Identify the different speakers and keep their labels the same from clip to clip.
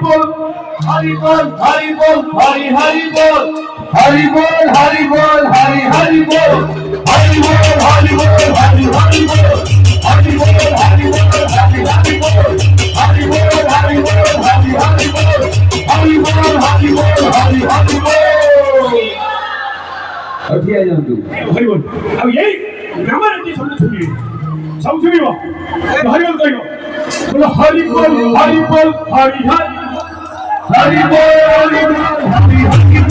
Speaker 1: बोल हरि बोल हरि बोल हरि हरि बोल हरि बोल हरि बोल हरि हरि बोल हरि बोल हरि बोल हरि हरि बोल हरि बोल हरि बोल हरि हरि बोल हरि बोल हरि बोल हरि हरि बोल हरि बोल हरि बोल हरि हरि बोल अठिया जानतु हरि बोल अब यही ग्रामर की शब्द सुनिए सब सुनियो हरि बोल कहियो बोलो हरि बोल हरि बोल हरि हरि हरि बोल हरि बोल हरि हरि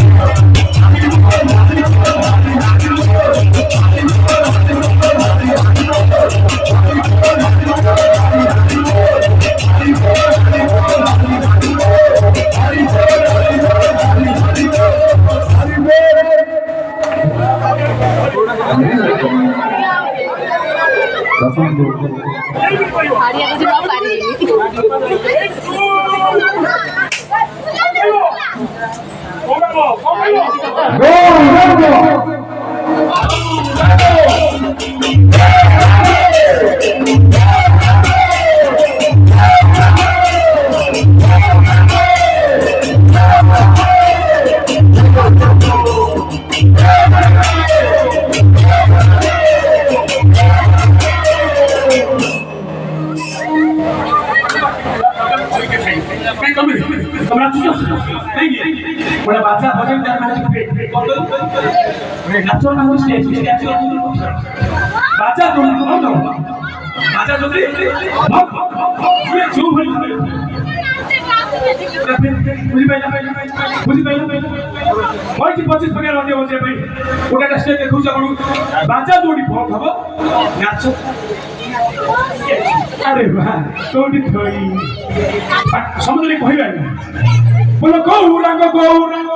Speaker 1: अरे वाह कौन थोड़ी समुद्र कहि बोलो गौरंग गौरंग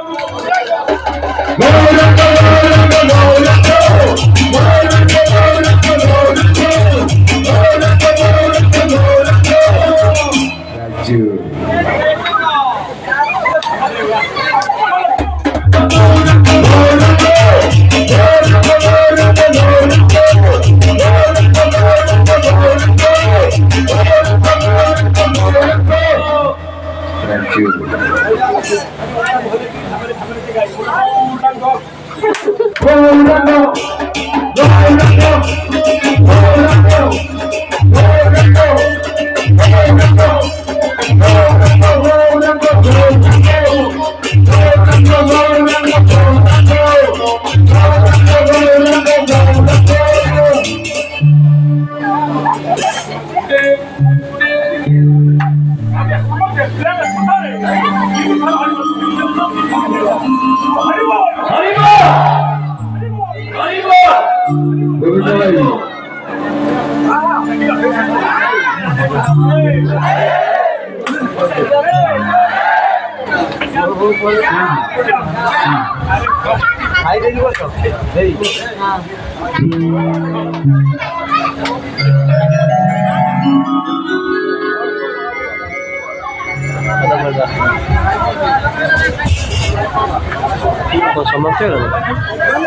Speaker 2: समझते हो